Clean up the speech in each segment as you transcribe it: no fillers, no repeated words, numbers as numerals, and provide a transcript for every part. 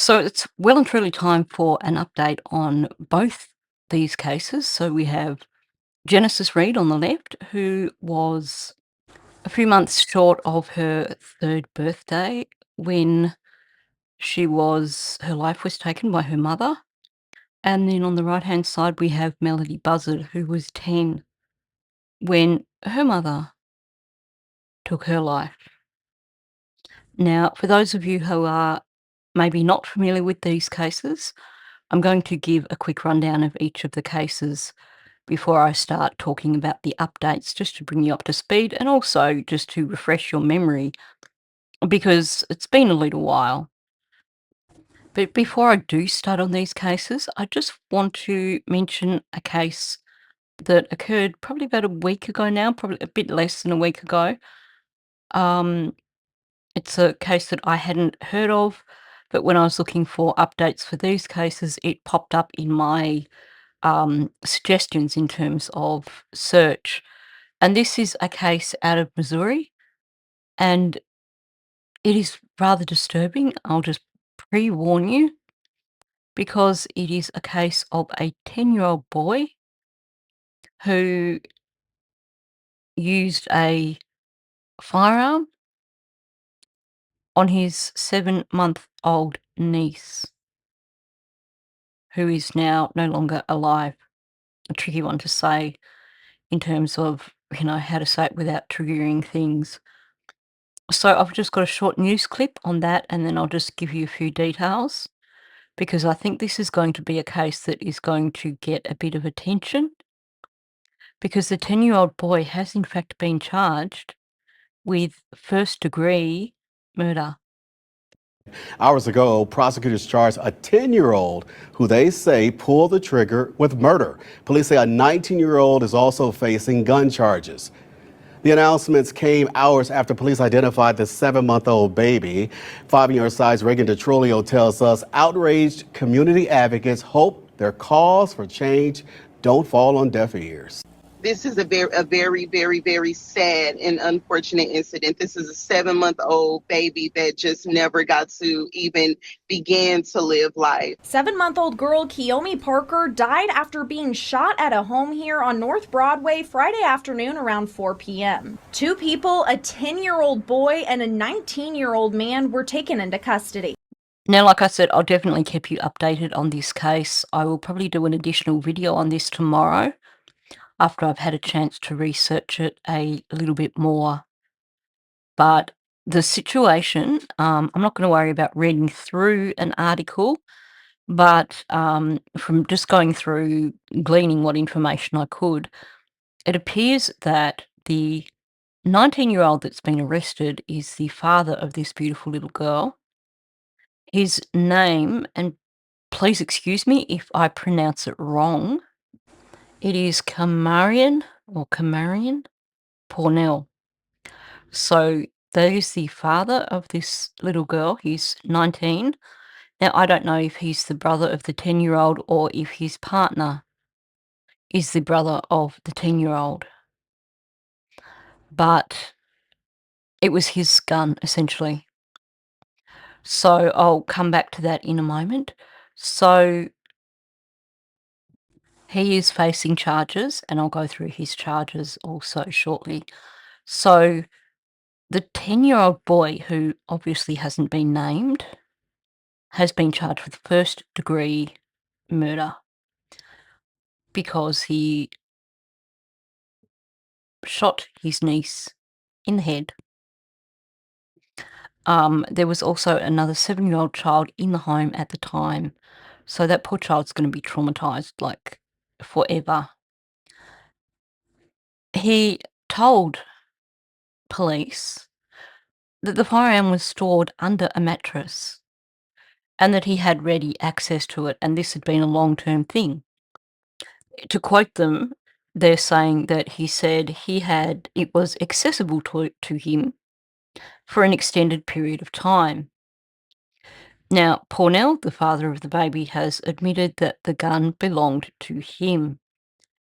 So it's well and truly time for an update on both these cases. So we have Genesis Reid on the left, who was a few months short of her third birthday when her life was taken by her mother. And then on the right hand side, we have Melodee Buzzard, who was 10 when her mother took her life. Now, for those of you who are maybe not familiar with these cases, I'm going to give a quick rundown of each of the cases before I start talking about the updates, just to bring you up to speed and also just to refresh your memory because it's been a little while. But before I do start on these cases, I just want to mention a case that occurred probably about a week ago now, probably a bit less than a week ago. Um, it's a case that I hadn't heard of, but when I was looking for updates for these cases, it popped up in my suggestions in terms of search. And this is a case out of Missouri, and it is rather disturbing. I'll just pre-warn you because it is a case of a 10-year-old boy who used a firearm on his 7-month-old niece, who is now no longer alive. A tricky one to say in terms of, how to say it without triggering things. So I've just got a short news clip on that, and then I'll just give you a few details because I think this is going to be a case that is going to get a bit of attention because the 10-year-old boy has in fact been charged with first-degree murder. Hours ago, prosecutors charged a 10-year-old who they say pulled the trigger with murder. Police say a 19-year-old is also facing gun charges. The announcements came hours after police identified the 7-month-old baby. 5 News side's Reagan DeTrolio tells us outraged community advocates hope their calls for change don't fall on deaf ears. This is a very sad and unfortunate incident. This is a 7-month-old baby that just never got to even begin to live life. 7-month-old girl Kiyomi Parker died after being shot at a home here on North Broadway Friday afternoon around 4 p.m. Two people, a 10-year-old boy and a 19-year-old man, were taken into custody. Now, like I said, I'll definitely keep you updated on this case. I will probably do an additional video on this tomorrow after I've had a chance to research it a little bit more. But the situation, I'm not going to worry about reading through an article, but from just going through, gleaning what information I could, it appears that the 19-year-old that's been arrested is the father of this beautiful little girl. His name, and please excuse me if I pronounce it wrong, it is Kamarian Pornell. So that is the father of this little girl. He's 19. Now, I don't know if he's the brother of the 10-year-old or if his partner is the brother of the 10-year-old. But it was his gun, essentially. So I'll come back to that in a moment. So he is facing charges, and I'll go through his charges also shortly. So the 10-year-old boy, who obviously hasn't been named, has been charged with first-degree murder because he shot his niece in the head. There was also another 7-year-old child in the home at the time, so that poor child's gonna be traumatized, like, forever. He told police that the firearm was stored under a mattress and that he had ready access to it, and this had been a long-term thing. To quote them, they're saying that he said it was accessible to him for an extended period of time. Now, Pornell, the father of the baby, has admitted that the gun belonged to him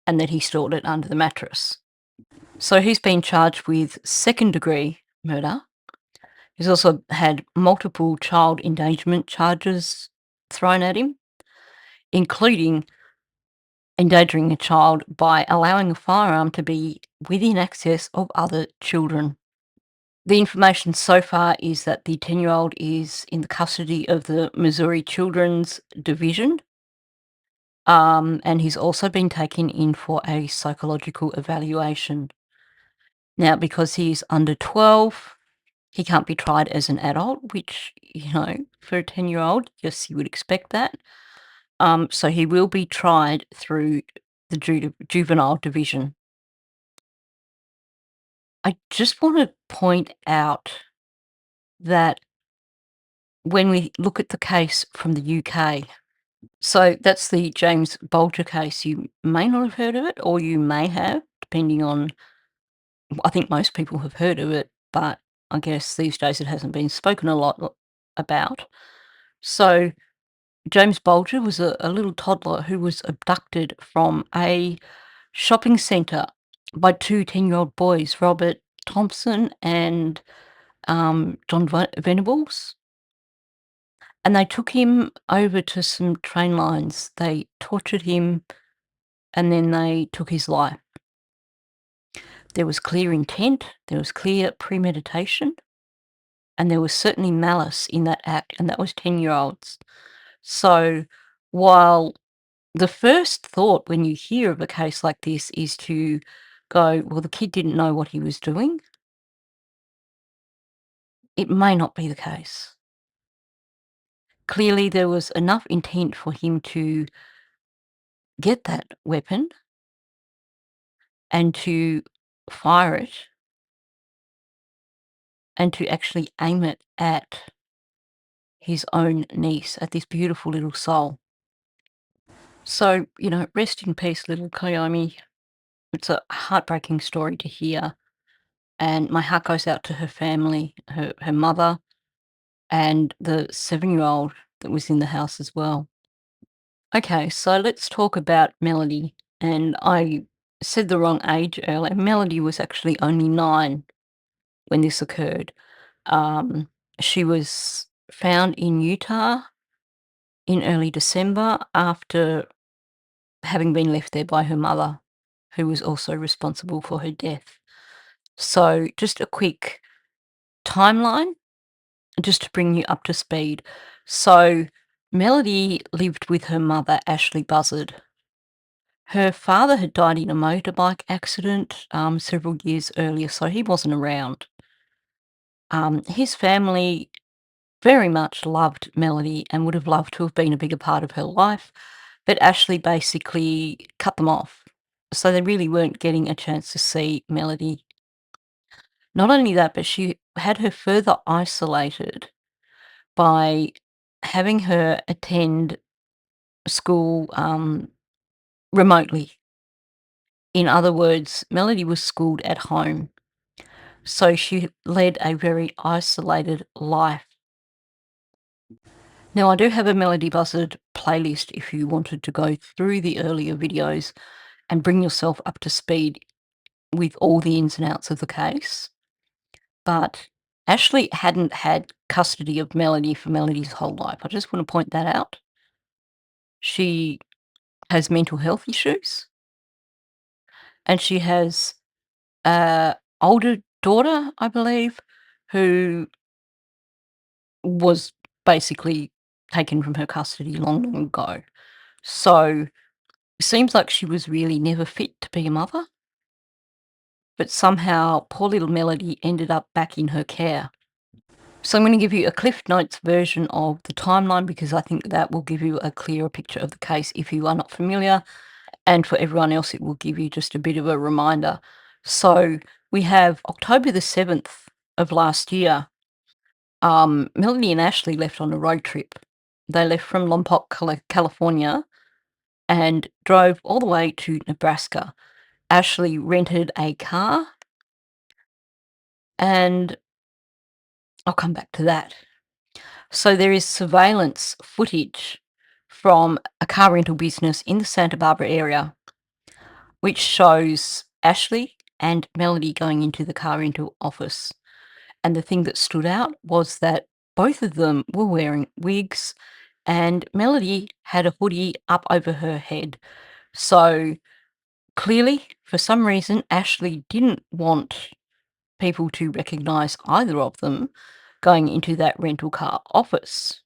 and that he stored it under the mattress. So he's been charged with second-degree murder He's also had multiple child endangerment charges thrown at him, including endangering a child by allowing a firearm to be within access of other children. The information so far is that the 10-year-old is in the custody of the Missouri Children's Division, and he's also been taken in for a psychological evaluation. Now, because he's under 12, he can't be tried as an adult, which, for a 10-year-old, yes, you would expect that. So he will be tried through the juvenile division. I just want to point out that when we look at the case from the UK, so that's the James Bulger case. You may not have heard of it, or you may have, depending on, I think most people have heard of it, but I guess these days it hasn't been spoken a lot about. So James Bulger was a little toddler who was abducted from a shopping centre by two 10-year-old boys, Robert Thompson and John Venables. And they took him over to some train lines. They tortured him and then they took his life. There was clear intent, there was clear premeditation, and there was certainly malice in that act, and that was 10-year-olds. So while the first thought when you hear of a case like this is to go, well, the kid didn't know what he was doing, it may not be the case. Clearly, there was enough intent for him to get that weapon and to fire it and to actually aim it at his own niece, at this beautiful little soul. So, rest in peace, little Kiyomi. It's a heartbreaking story to hear. And my heart goes out to her family, her mother, and the 7-year-old that was in the house as well. Okay, so let's talk about Melodee. And I said the wrong age earlier. Melodee was actually only 9 when this occurred. She was found in Utah in early December after having been left there by her mother, who was also responsible for her death. So just a quick timeline, just to bring you up to speed. So Melodee lived with her mother, Ashlee Buzzard. Her father had died in a motorbike accident several years earlier, so he wasn't around. His family very much loved Melodee and would have loved to have been a bigger part of her life, but Ashlee basically cut them off. So they really weren't getting a chance to see Melodee. Not only that, but she had her further isolated by having her attend school remotely. In other words, Melodee was schooled at home. So she led a very isolated life. Now, I do have a Melodee Buzzard playlist if you wanted to go through the earlier videos and bring yourself up to speed with all the ins and outs of the case. But Ashlee hadn't had custody of Melodee for Melodee's whole life. I just want to point that out. She has mental health issues, and she has an older daughter, I believe, who was basically taken from her custody long, long ago. So it seems like she was really never fit to be a mother, but somehow poor little Melodee ended up back in her care. So I'm going to give you a Cliff Notes version of the timeline because I think that will give you a clearer picture of the case if you are not familiar. And for everyone else, it will give you just a bit of a reminder. So we have October the 7th of last year. Melodee and Ashlee left on a road trip. They left from Lompoc, California, and drove all the way to Nebraska. Ashlee rented a car, and I'll come back to that. So there is surveillance footage from a car rental business in the Santa Barbara area, which shows Ashlee and Melodee going into the car rental office. And the thing that stood out was that both of them were wearing wigs, and Melodee had a hoodie up over her head. So clearly, for some reason, Ashlee didn't want people to recognise either of them going into that rental car office.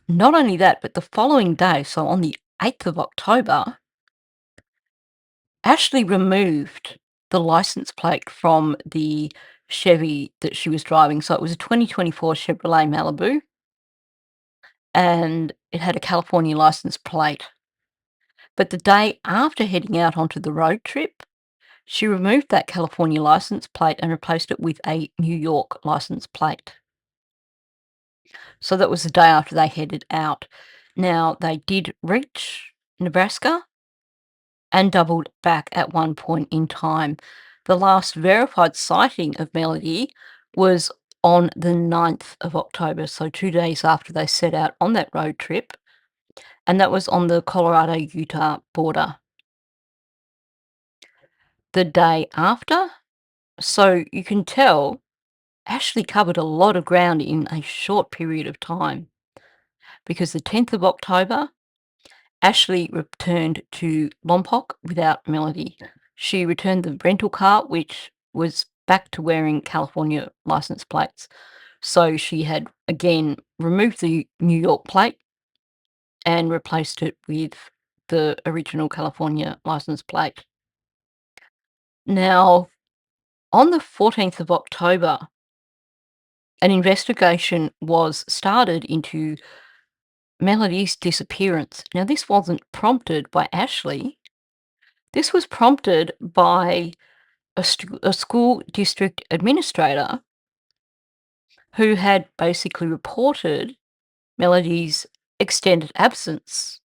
Not only that, but the following day, so on the 8th of October, Ashlee removed the license plate from the Chevy that she was driving. So it was a 2024 Chevrolet Malibu, and it had a California license plate. But the day after heading out onto the road trip, she removed that California license plate and replaced it with a New York license plate. So that was the day after they headed out. Now, they did reach Nebraska and doubled back at one point in time. The last verified sighting of Melodee was on the 9th of October, so 2 days after they set out on that road trip, and that was on the Colorado-Utah border. The day after, so you can tell Ashlee covered a lot of ground in a short period of time, because the 10th of October, Ashlee returned to Lompoc without Melodee. She returned the rental car, which was back to wearing California license plates. So she had, again, removed the New York plate and replaced it with the original California license plate. Now, on the 14th of October, an investigation was started into Melodee's disappearance. Now, this wasn't prompted by Ashlee. This was prompted by a school district administrator who had basically reported Melodee's extended absence,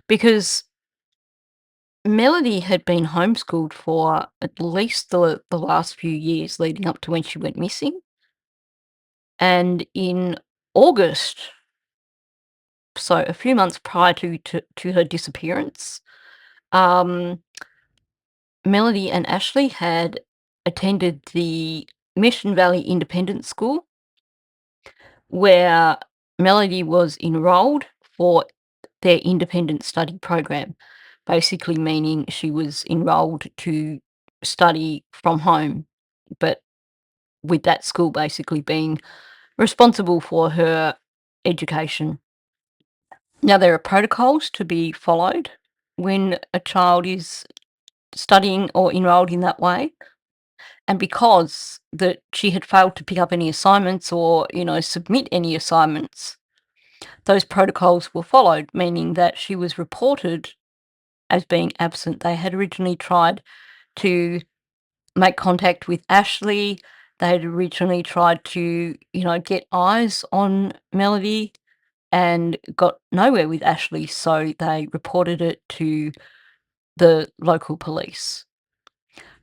because Melodee had been homeschooled for at least the last few years leading up to when she went missing. And in August, so a few months prior to her disappearance, um, Melodee and Ashlee had attended the Mission Valley Independent School, where Melodee was enrolled for their independent study program, basically meaning she was enrolled to study from home, but with that school basically being responsible for her education. Now, there are protocols to be followed when a child is studying or enrolled in that way. And because that she had failed to pick up any assignments or, submit any assignments, those protocols were followed, meaning that she was reported as being absent. They had originally tried to make contact with Ashlee. They had originally tried to, get eyes on Melodee and got nowhere with Ashlee, so they reported it to the local police.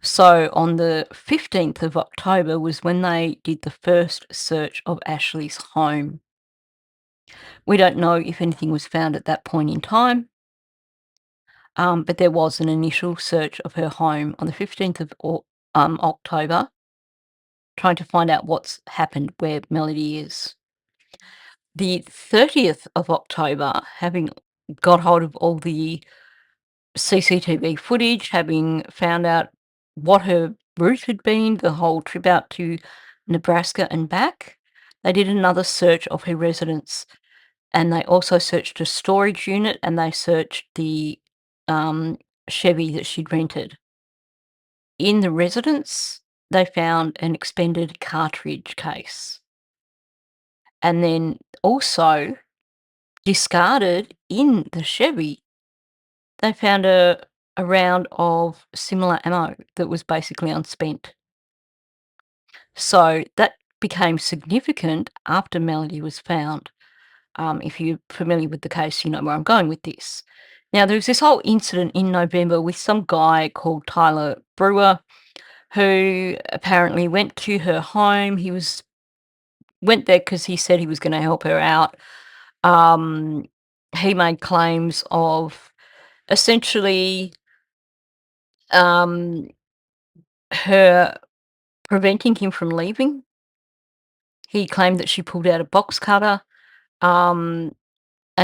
So on the 15th of October was when they did the first search of Ashlee's home. We don't know if anything was found at that point in time, but there was an initial search of her home on the 15th of October, trying to find out what's happened, where Melodee is. The 30th of October, having got hold of all the CCTV footage, having found out what her route had been, the whole trip out to Nebraska and back, they did another search of her residence, and they also searched a storage unit, and they searched the Chevy that she'd rented. In the residence, they found an expended cartridge case. And then also discarded in the Chevy, they found a round of similar ammo that was basically unspent. So that became significant after Melodee was found. If you're familiar with the case, you know where I'm going with this. Now, there was this whole incident in November with some guy called Tyler Brewer, who apparently went to her home. Went there because he said he was going to help her out. He made claims of essentially her preventing him from leaving. He claimed that she pulled out a box cutter, and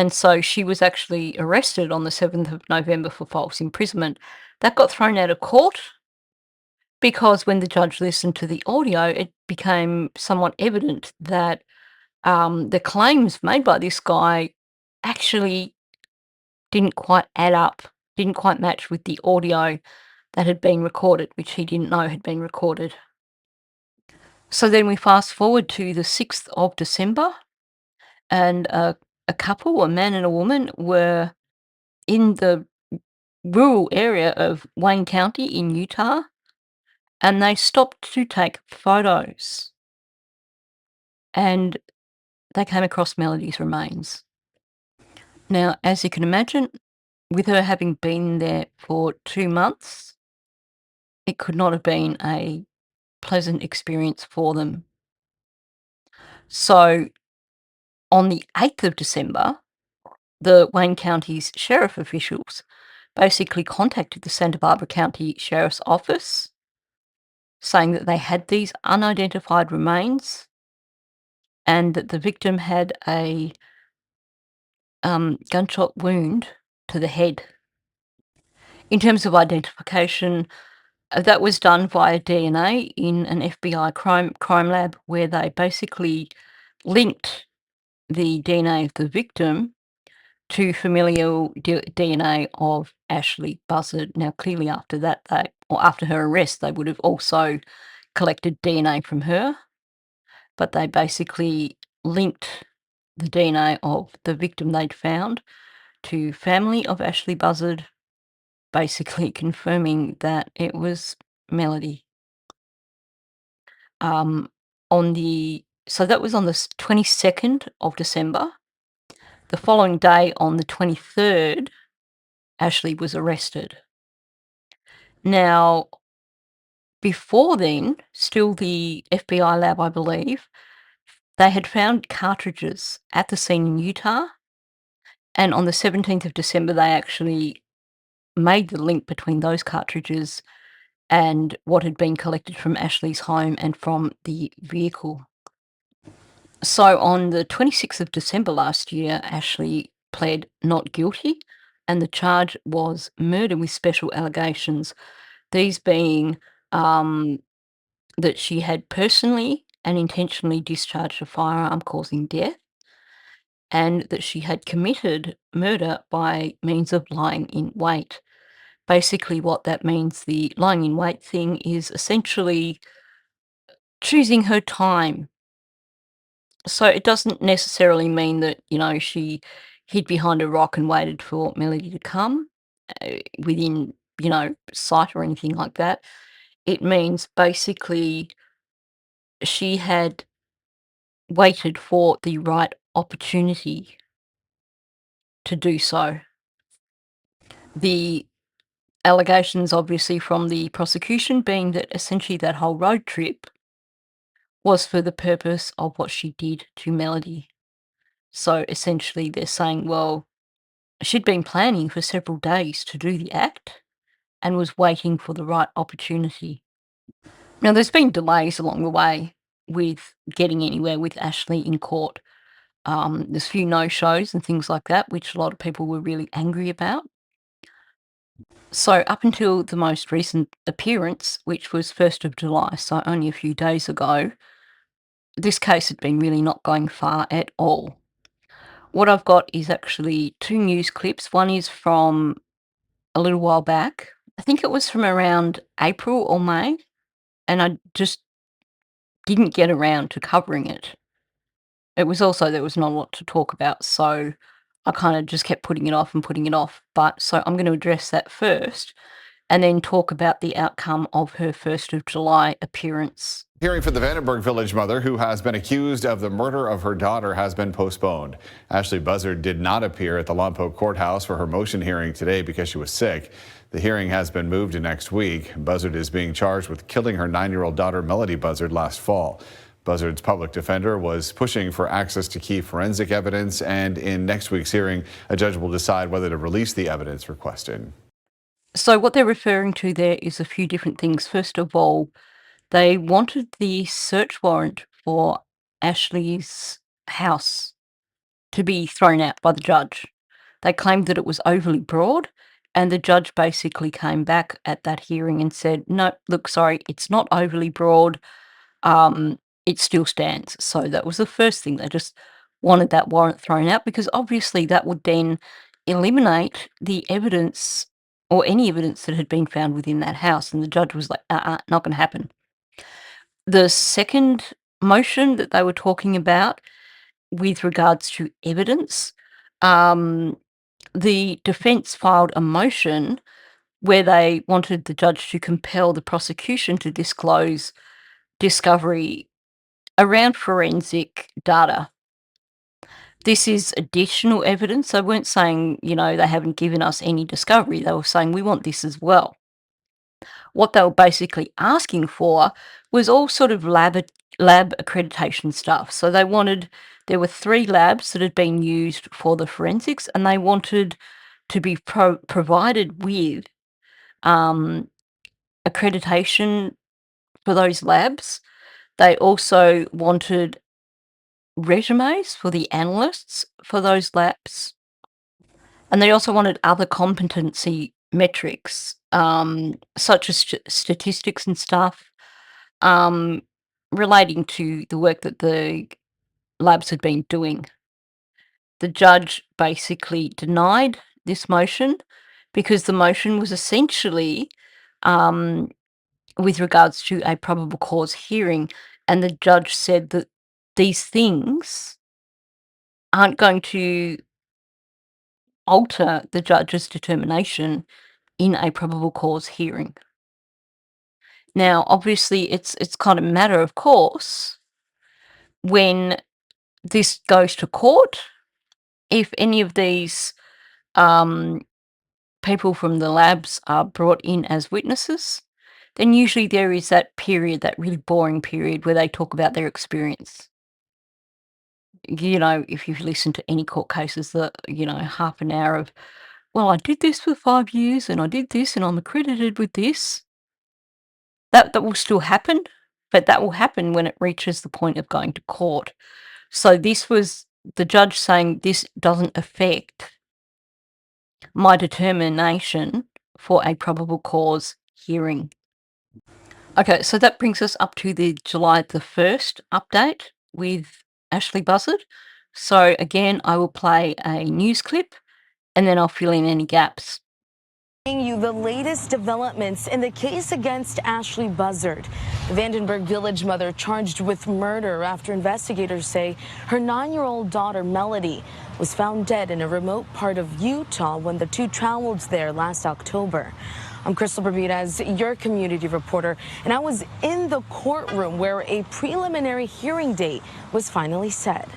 so she was actually arrested on the 7th of November for false imprisonment. That got thrown out of court because when the judge listened to the audio, it became somewhat evident that the claims made by this guy actually didn't quite add up, didn't quite match with the audio that had been recorded, which he didn't know had been recorded. So then we fast forward to the 6th of December, and a couple, a man and a woman, were in the rural area of Wayne County in Utah, and they stopped to take photos. And they came across Melodee's remains. Now, as you can imagine, with her having been there for 2 months, it could not have been a pleasant experience for them. So, on the 8th of December, the Wayne County's sheriff officials basically contacted the Santa Barbara County Sheriff's Office, saying that they had these unidentified remains and that the victim had a gunshot wound to the head. In terms of identification, that was done via DNA in an FBI crime lab, where they basically linked the DNA of the victim to familial DNA of Ashlee Buzzard. Now, clearly after that, after her arrest, they would have also collected DNA from her, but they basically linked the DNA of the victim they'd found to family of Ashlee Buzzard, basically confirming that it was Melodee. So that was on the 22nd of December. The following day, on the 23rd, Ashlee was arrested. Now, before then, still the FBI lab, I believe, they had found cartridges at the scene in Utah, and on the 17th of December, they actually made the link between those cartridges and what had been collected from Ashlee's home and from the vehicle. So on the 26th of December last year, Ashlee pled not guilty, and the charge was murder with special allegations. These being that she had personally and intentionally discharged a firearm causing death, and that she had committed murder by means of lying in wait. Basically, what that means, the lying in wait thing, is essentially choosing her time. So it doesn't necessarily mean that, she hid behind a rock and waited for Melodee to come within, sight or anything like that. It means basically she had waited for the right opportunity to do so. The allegations, obviously, from the prosecution being that essentially that whole road trip was for the purpose of what she did to Melodee. So essentially they're saying, well, she'd been planning for several days to do the act and was waiting for the right opportunity. Now, there's been delays along the way with getting anywhere with Ashlee in court. There's a few no-shows and things like that, which a lot of people were really angry about. So up until the most recent appearance, which was 1st of July, so only a few days ago, this case had been really not going far at all. What I've got is actually 2 news clips. One is from a little while back. I think it was from around April or May, and I just didn't get around to covering it. It was also, there was not a lot to talk about, so I kind of just kept putting it off and putting it off. But so I'm going to address that first and then talk about the outcome of her 1st of July appearance. Hearing for the Vandenberg Village mother who has been accused of the murder of her daughter has been postponed. Ashlee Buzzard did not appear at the Lompoc Courthouse for her motion hearing today because she was sick. The hearing has been moved to next week. Buzzard is being charged with killing her 9-year-old daughter Melodee Buzzard last fall. Buzzard's public defender was pushing for access to key forensic evidence, and in next week's hearing, a judge will decide whether to release the evidence requested. So what they're referring to there is a few different things. First of all, They wanted the search warrant for Ashlee's house to be thrown out by the judge. They claimed that it was overly broad, and the judge basically came back at that hearing and said, "No, look, sorry, it's not overly broad. It still stands." So that was the first thing. They just wanted that warrant thrown out because obviously that would then eliminate the evidence or any evidence that had been found within that house. And the judge was like, not going to happen. The second motion that they were talking about with regards to evidence, the defense filed a motion where they wanted the judge to compel the prosecution to disclose discovery around forensic data. This is additional evidence. They weren't saying, they haven't given us any discovery. They were saying, we want this as well. What they were basically asking for was all sort of lab accreditation stuff. So there were 3 labs that had been used for the forensics, and they wanted to be provided with accreditation for those labs. They also wanted resumes for the analysts for those labs. And they also wanted other competency metrics, such as statistics and stuff, relating to the work that the labs had been doing. The judge basically denied this motion because the motion was essentially with regards to a probable cause hearing, and the judge said that these things aren't going to alter the judge's determination in a probable cause hearing. Now, obviously, it's kind of matter of course when this goes to court, if any of these people from the labs are brought in as witnesses, then usually there is that period, that really boring period where they talk about their experience. If you've listened to any court cases, half an hour of, well, I did this for 5 years and I did this and I'm accredited with this. That will still happen, but that will happen when it reaches the point of going to court. So this was the judge saying this doesn't affect my determination for a probable cause hearing. Okay, so that brings us up to the July the 1st update with Ashlee Buzzard. So again, I will play a news clip and then I'll fill in any gaps. Bringing you the latest developments in the case against Ashlee Buzzard, the Vandenberg Village mother charged with murder after investigators say her 9-year-old daughter Melodee was found dead in a remote part of Utah when the two traveled there last October. I'm Crystal Bermudez, your community reporter, and I was in the courtroom where a preliminary hearing date was finally set.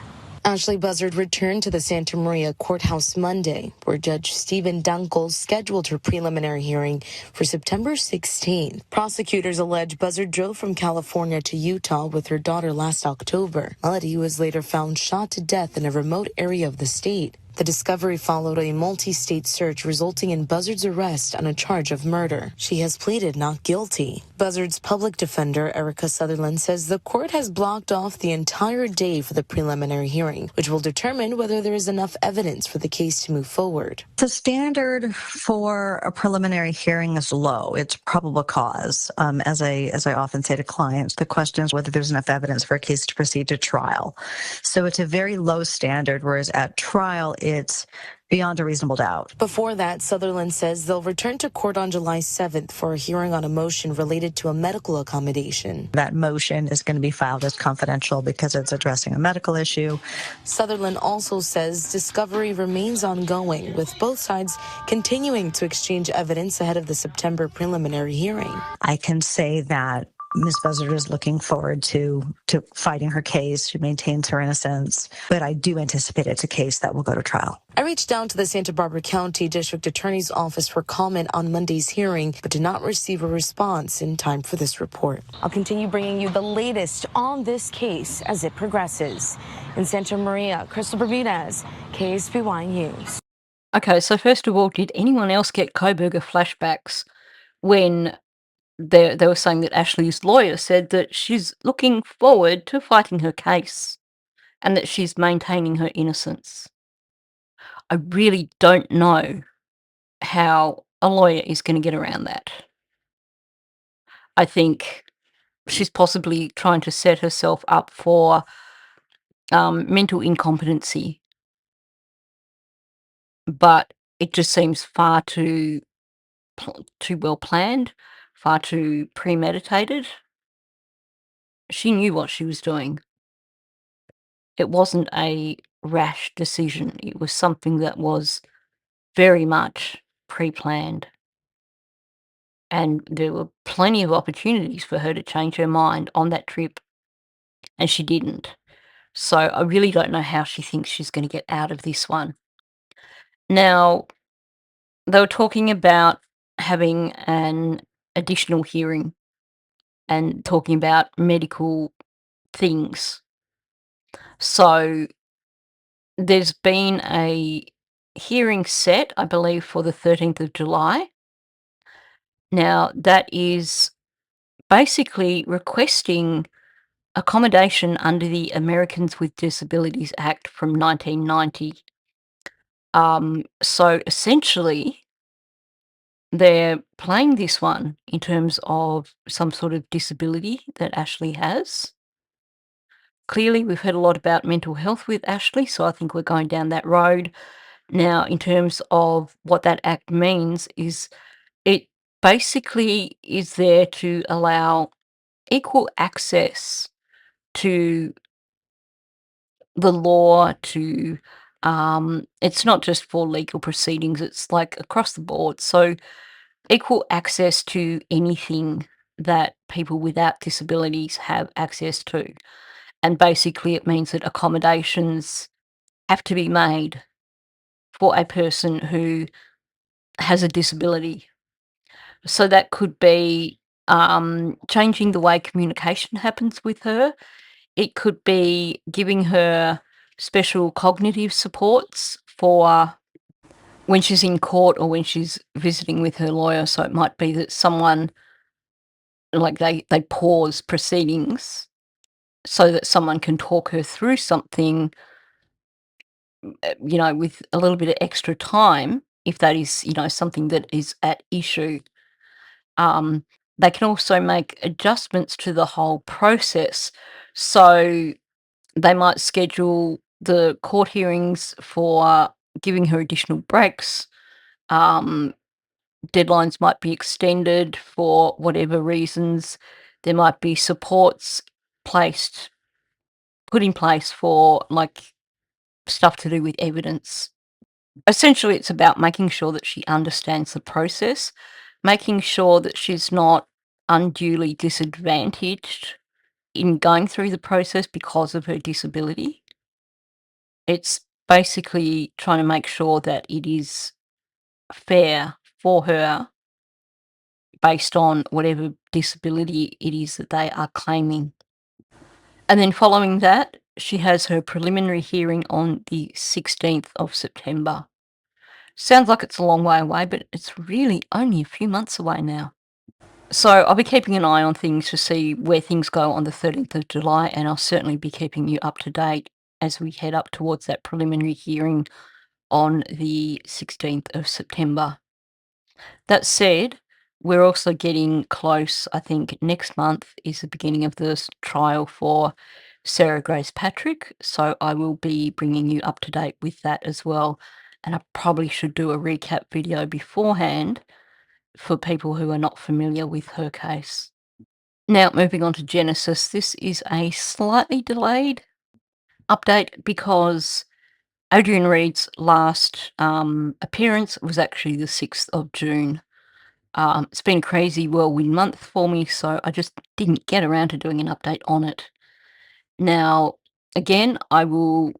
Ashlee Buzzard returned to the Santa Maria courthouse Monday, where Judge Stephen Dunkel scheduled her preliminary hearing for September 16th. Prosecutors allege Buzzard drove from California to Utah with her daughter last October. Melodee was later found shot to death in a remote area of the state. The discovery followed a multi-state search resulting in Buzzard's arrest on a charge of murder. She has pleaded not guilty. Buzzard's public defender, Erica Sutherland, says the court has blocked off the entire day for the preliminary hearing, which will determine whether there is enough evidence for the case to move forward. The standard for a preliminary hearing is low. It's probable cause. As I often say to clients, the question is whether there's enough evidence for a case to proceed to trial. So it's a very low standard, whereas at trial, it's beyond a reasonable doubt. Before that, Sutherland says they'll return to court on July 7th for a hearing on a motion related to a medical accommodation. That motion is going to be filed as confidential because it's addressing a medical issue. Sutherland also says discovery remains ongoing, with both sides continuing to exchange evidence ahead of the September preliminary hearing. I can say that Ms. Buzzard is looking forward to fighting her case. She maintains her innocence, but I do anticipate it's a case that will go to trial. I reached out to the Santa Barbara County District Attorney's Office for comment on Monday's hearing, but did not receive a response in time for this report. I'll continue bringing you the latest on this case as it progresses. In Santa Maria, Crystal Bermudez, KSBY News. Okay, so first of all, did anyone else get Coburger flashbacks when they were saying that Ashlee's lawyer said that she's looking forward to fighting her case and that she's maintaining her innocence. I really don't know how a lawyer is gonna get around that. I think she's possibly trying to set herself up for, mental incompetency, but it just seems far too well planned, far too premeditated. She knew what she was doing. It wasn't a rash decision. It was something that was very much pre-planned. And there were plenty of opportunities for her to change her mind on that trip, and she didn't. So I really don't know how she thinks she's going to get out of this one. Now, they were talking about having an additional hearing and talking about medical things. So there's been a hearing set, I believe, for the 13th of July. Now, that is basically requesting accommodation under the Americans with Disabilities Act from 1990. So essentially, they're playing this one in terms of some sort of disability that Ashlee has. Clearly, we've heard a lot about mental health with Ashlee, so I think we're going down that road. Now, in terms of what that act means, is it basically is there to allow equal access to the law, to it's not just for legal proceedings, it's like across the board. So equal access to anything that people without disabilities have access to. And basically it means that accommodations have to be made for a person who has a disability. So that could be changing the way communication happens with her. It could be giving her special cognitive supports for when she's in court or when she's visiting with her lawyer. So it might be that someone, like they pause proceedings so that someone can talk her through something, with a little bit of extra time, if that is, something that is at issue. They can also make adjustments to the whole process. So they might schedule the court hearings for giving her additional breaks. Deadlines might be extended for whatever reasons. There might be supports put in place for like stuff to do with evidence. Essentially, it's about making sure that she understands the process, making sure that she's not unduly disadvantaged in going through the process because of her disability. It's basically trying to make sure that it is fair for her based on whatever disability it is that they are claiming. And then following that, she has her preliminary hearing on the 16th of September. Sounds like it's a long way away, but it's really only a few months away now. So I'll be keeping an eye on things to see where things go on the 13th of July, and I'll certainly be keeping you up to date as we head up towards that preliminary hearing on the 16th of September. That said, we're also getting close. I think next month is the beginning of the trial for Sarah Grace Patrick, so I will be bringing you up to date with that as well. And I probably should do a recap video beforehand for people who are not familiar with her case. Now, moving on to Genesis, this is a slightly delayed update because Adrienne Reid's last appearance was actually the 6th of June. It's been a crazy whirlwind month for me, so I just didn't get around to doing an update on it. Now, again, I will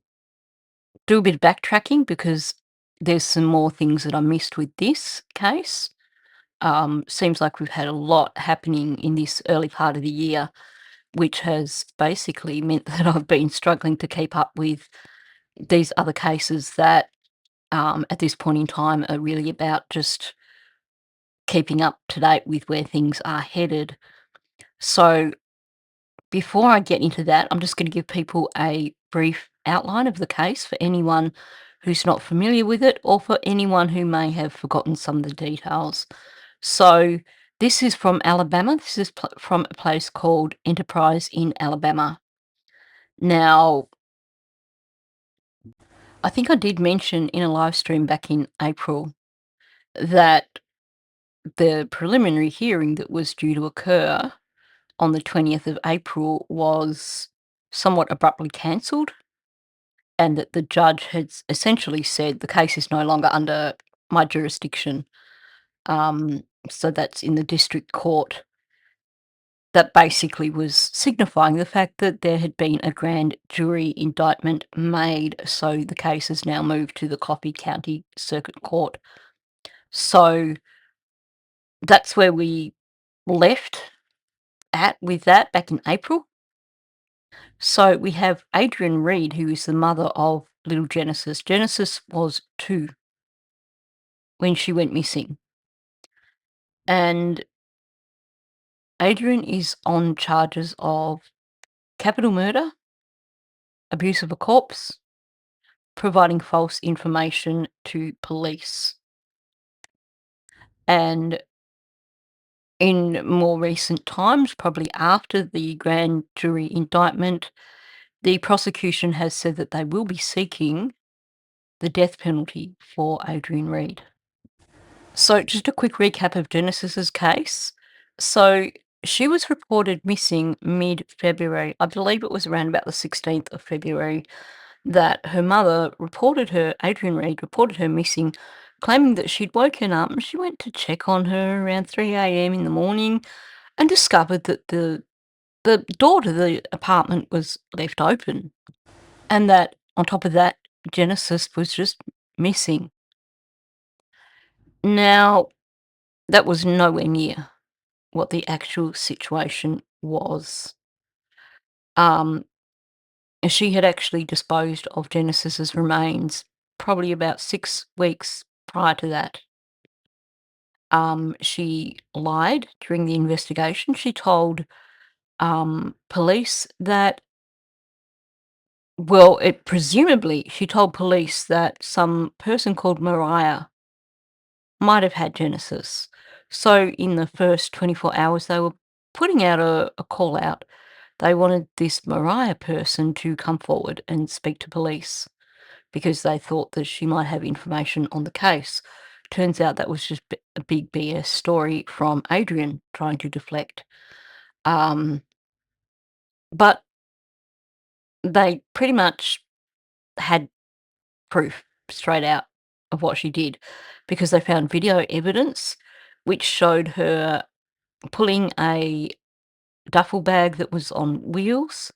do a bit of backtracking because there's some more things that I missed with this case. Seems like we've had a lot happening in this early part of the year, which has basically meant that I've been struggling to keep up with these other cases that at this point in time are really about just keeping up to date with where things are headed. So before I get into that, I'm just going to give people a brief outline of the case for anyone who's not familiar with it or for anyone who may have forgotten some of the details. So this is from Alabama. This is from a place called Enterprise in Alabama. Now, I think I did mention in a live stream back in April that the preliminary hearing that was due to occur on the 20th of April was somewhat abruptly cancelled, and that the judge had essentially said the case is no longer under my jurisdiction. So that's in the district court. That basically was signifying the fact that there had been a grand jury indictment made, so the case has now moved to the Coffee County Circuit Court. So that's where we left at with that back in April. So we have Adrienne Reid, who is the mother of little Genesis. Genesis was 2 when she went missing. And Adrienne is on charges of capital murder, abuse of a corpse, providing false information to police. And in more recent times, probably after the grand jury indictment, the prosecution has said that they will be seeking the death penalty for Adrienne Reid. So just a quick recap of Genesis's case. So she was reported missing mid-February. I believe it was around about the 16th of February that her mother reported her, Adrienne Reid, reported her missing, claiming that she'd woken up and she went to check on her around 3 a.m. in the morning and discovered that the door to the apartment was left open, and that on top of that, Genesis was just missing. Now, that was nowhere near what the actual situation was. She had actually disposed of Genesis's remains probably about 6 weeks prior to that. She lied during the investigation. She told police that, well, presumably she told police that some person called Mariah might have had Genesis. So in the first 24 hours, they were putting out a call out. They wanted this Mariah person to come forward and speak to police because they thought that she might have information on the case. Turns out that was just a big BS story from Adrienne trying to deflect. But they pretty much had proof straight out of what she did because they found video evidence which showed her pulling a duffel bag that was on wheels,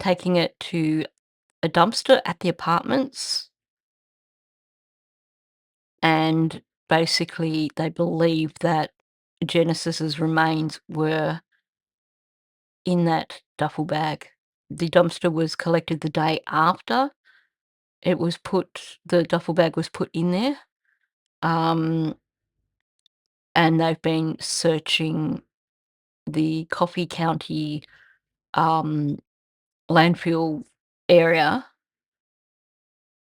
taking it to a dumpster at the apartments, and basically they believed that Genesis's remains were in that duffel bag. The dumpster was collected the day after the duffel bag was put in there. And they've been searching the Coffee County landfill area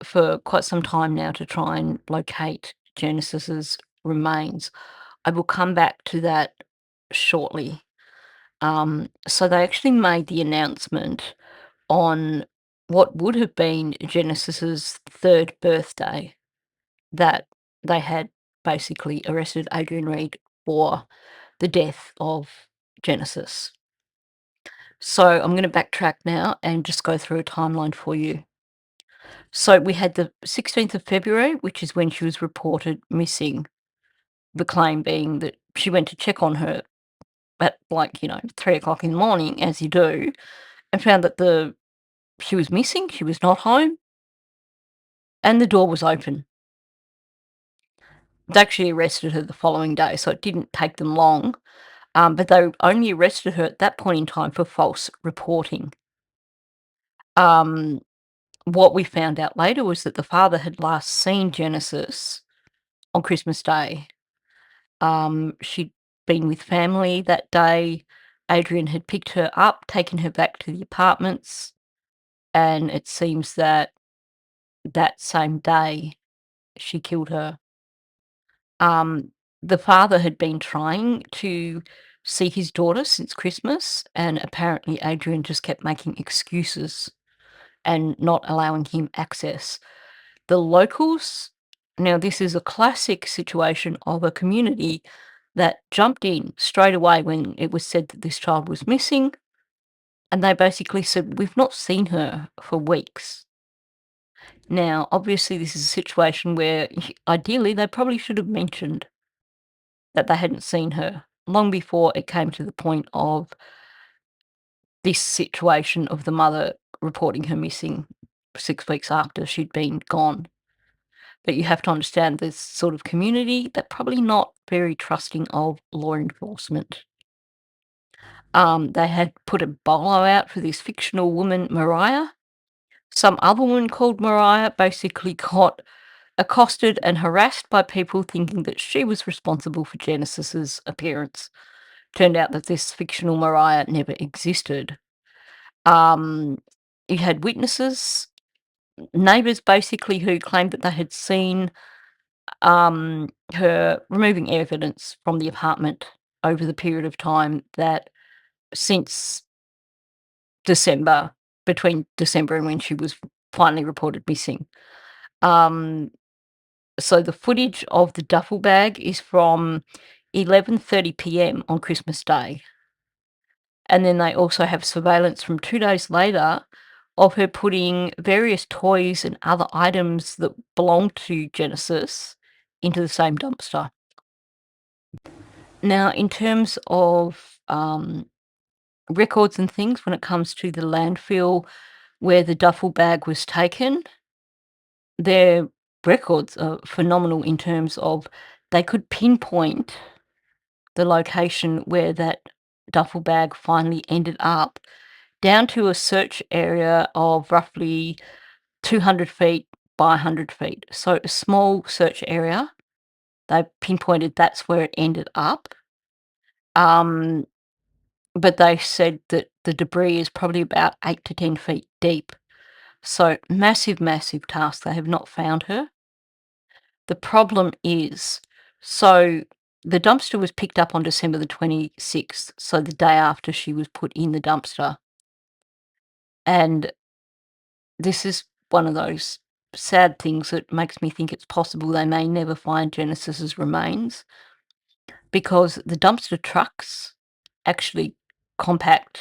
for quite some time now to try and locate Genesis's remains. I will come back to that shortly. So they actually made the announcement on what would have been Genesis's 3rd birthday that they had basically arrested Adrienne Reid for the death of Genesis. So I'm going to backtrack now and just go through a timeline for you. So we had the 16th of February, which is when she was reported missing. The claim being that she went to check on her at 3 o'clock in the morning, as you do, and found that she was missing, she was not home, and the door was open. They actually arrested her the following day, so it didn't take them long. But they only arrested her at that point in time for false reporting. What we found out later was that the father had last seen Genesis on Christmas Day, She'd been with family that day. Adrienne had picked her up, taken her back to the apartments, and it seems that that same day she killed her. The father had been trying to see his daughter since Christmas, and apparently Adrienne just kept making excuses and not allowing him access. The locals, now this is a classic situation of a community that jumped in straight away when it was said that this child was missing, and they basically said, "We've not seen her for weeks." Now, obviously, this is a situation where ideally they probably should have mentioned that they hadn't seen her long before it came to the point of this situation of the mother reporting her missing 6 weeks after she'd been gone. But you have to understand this sort of community, they're probably not very trusting of law enforcement. They had put a bolo out for this fictional woman, Mariah. Some other woman called Mariah basically got accosted and harassed by people thinking that she was responsible for Genesis's appearance. Turned out that this fictional Mariah never existed. You had witnesses, neighbours basically, who claimed that they had seen her removing evidence from the apartment over the period of time that since December, between December and when she was finally reported missing. So the footage of the duffel bag is from 11:30 p.m. on Christmas Day. And then they also have surveillance from 2 days later of her putting various toys and other items that belong to Genesis into the same dumpster. Now, in terms of records and things, when it comes to the landfill where the duffel bag was taken, their records are phenomenal in terms of they could pinpoint the location where that duffel bag finally ended up down to a search area of roughly 200 feet by 100 feet. So a small search area. They pinpointed that's where it ended up. But they said that the debris is probably about 8 to 10 feet deep. So massive, massive task. They have not found her. The problem is, so the dumpster was picked up on December the 26th, so the day after she was put in the dumpster. And this is one of those sad things that makes me think it's possible they may never find Genesis's remains, because the dumpster trucks actually compact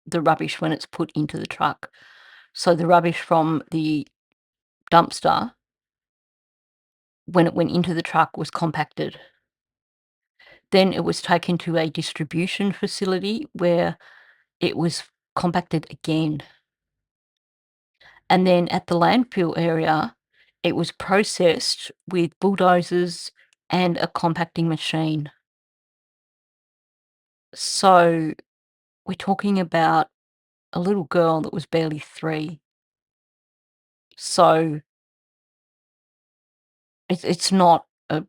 the rubbish when it's put into the truck. So the rubbish from the dumpster, when it went into the truck, was compacted. Then it was taken to a distribution facility where it was compacted again. And then at the landfill area, it was processed with bulldozers and a compacting machine. So we're talking about a little girl that was barely 3. So it's not a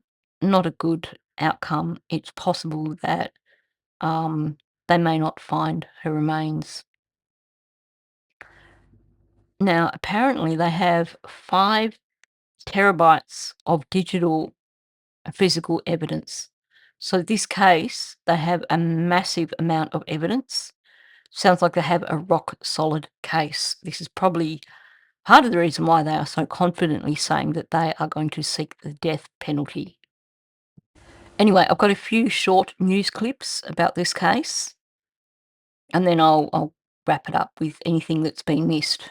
good outcome. It's possible that they may not find her remains. Now, apparently, they have 5 terabytes of digital physical evidence. So this case, they have a massive amount of evidence. Sounds like they have a rock solid case. This is probably part of the reason why they are so confidently saying that they are going to seek the death penalty. Anyway, I've got a few short news clips about this case, and then I'll wrap it up with anything that's been missed.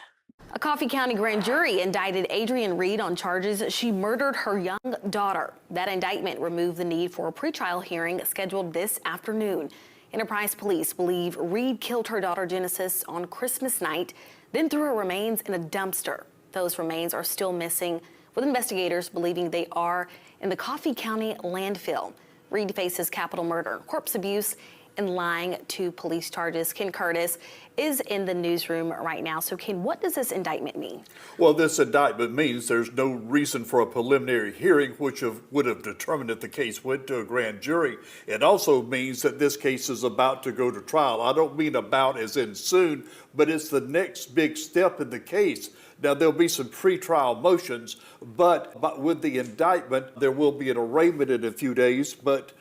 A Coffee County grand jury indicted Adrienne Reid on charges she murdered her young daughter. That indictment removed the need for a pretrial hearing scheduled this afternoon. Enterprise police believe Reid killed her daughter Genesis on Christmas night, then threw her remains in a dumpster. Those remains are still missing, with investigators believing they are in the Coffee County landfill. Reid faces capital murder, corpse abuse, and lying to police charges. Ken Curtis is in the newsroom right now. So, Ken, what does this indictment mean? Well, this indictment means there's no reason for a preliminary hearing, which would have determined if the case went to a grand jury. It also means that this case is about to go to trial. I don't mean about as in soon, but it's the next big step in the case. Now, there'll be some pretrial motions, but with the indictment, there will be an arraignment in a few days, but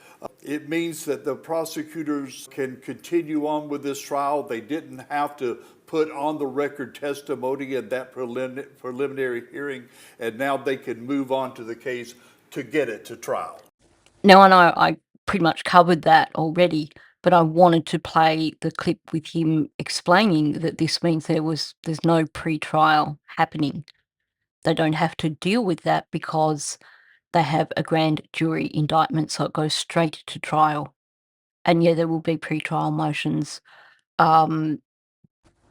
it means that the prosecutors can continue on with this trial. They didn't have to put on the record testimony in that preliminary hearing, and now they can move on to the case to get it to trial. Now, I know I pretty much covered that already, but I wanted to play the clip with him explaining that this means there's no pre-trial happening. They don't have to deal with that because they have a grand jury indictment, so it goes straight to trial. And yeah, there will be pre-trial motions. Now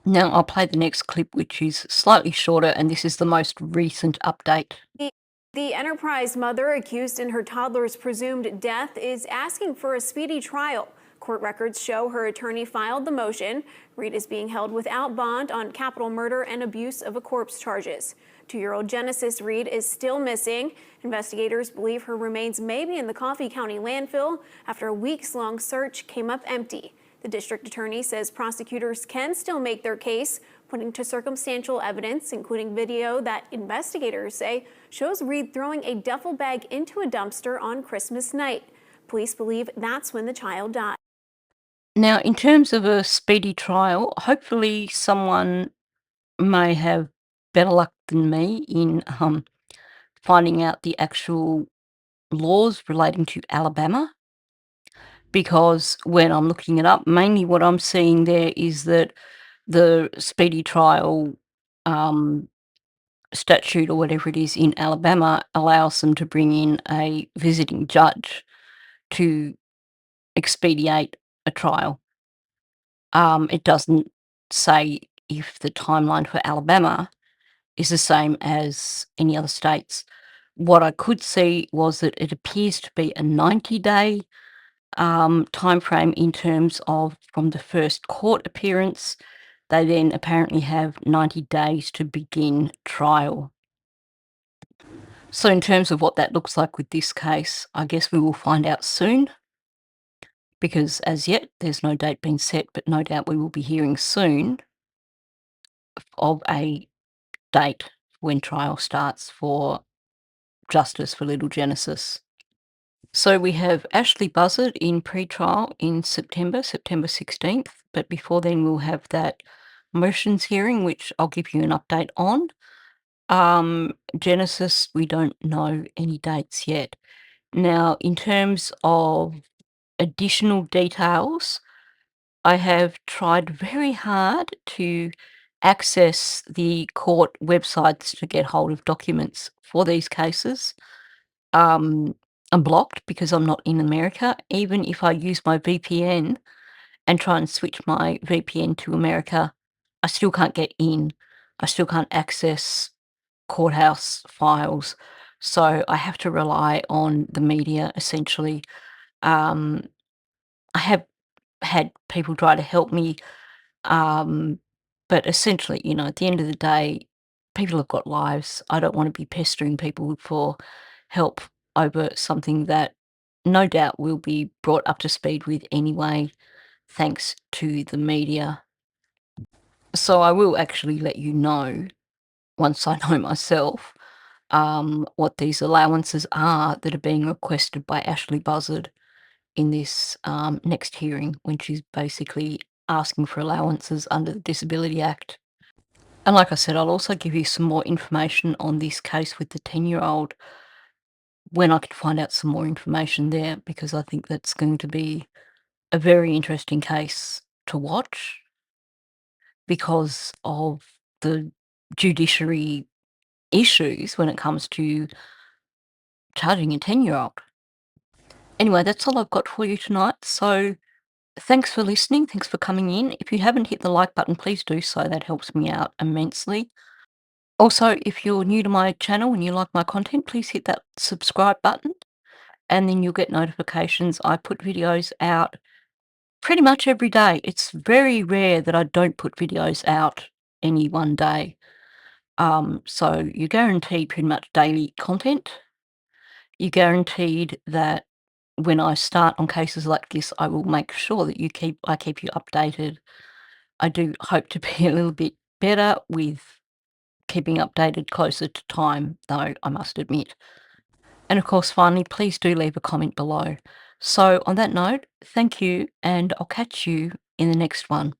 I'll play the next clip, which is slightly shorter, and this is the most recent update. The Enterprise mother accused in her toddler's presumed death is asking for a speedy trial. Court records show her attorney filed the motion. Reid is being held without bond on capital murder and abuse of a corpse charges. 2-year-old Genesis Reid is still missing. Investigators believe her remains may be in the Coffee County landfill after a weeks-long search came up empty. The district attorney says prosecutors can still make their case, pointing to circumstantial evidence, including video that investigators say shows Reid throwing a duffel bag into a dumpster on Christmas night. Police believe that's when the child died. Now, in terms of a speedy trial, hopefully someone may have better luck than me in finding out the actual laws relating to Alabama, because when I'm looking it up, mainly what I'm seeing there is that the speedy trial statute or whatever it is in Alabama allows them to bring in a visiting judge to expedite a trial. It doesn't say if the timeline for Alabama is the same as any other states. What I could see was that it appears to be a 90-day time frame in terms of from the first court appearance. They then apparently have 90 days to begin trial. So in terms of what that looks like with this case, I guess we will find out soon, because as yet there's no date being set, but no doubt we will be hearing soon of a date when trial starts for justice for little Genesis. So we have Ashlee Buzzard in pre-trial in September 16th, but before then we'll have that motions hearing, which I'll give you an update on. Genesis, we don't know any dates yet. Now, in terms of additional details, I have tried very hard to access the court websites to get hold of documents for these cases. I'm blocked because I'm not in America. Even if I use my VPN and try and switch my VPN to America, I still can't get in. I still can't access courthouse files. So I have to rely on the media, essentially. I have had people try to help me, but essentially, at the end of the day, people have got lives. I don't want to be pestering people for help over something that no doubt will be brought up to speed with anyway, thanks to the media. So I will actually let you know, once I know myself, what these allowances are that are being requested by Ashlee Buzzard in this next hearing, when she's basically asking for allowances under the Disability Act. And like I said, I'll also give you some more information on this case with the 10-year-old when I can find out some more information there, because I think that's going to be a very interesting case to watch because of the judiciary issues when it comes to charging a 10-year-old. Anyway, that's all I've got for you tonight. So thanks for listening. Thanks for coming in. If you haven't hit the like button, please do so. That helps me out immensely. Also, if you're new to my channel and you like my content, please hit that subscribe button and then you'll get notifications. I put videos out pretty much every day. It's very rare that I don't put videos out any one day. So you're guaranteed pretty much daily content. You're guaranteed that when I start on cases like this, I will make sure that I keep you updated. I do hope to be a little bit better with keeping updated closer to time, though, I must admit. And of course, finally, please do leave a comment below. So on that note, thank you, and I'll catch you in the next one.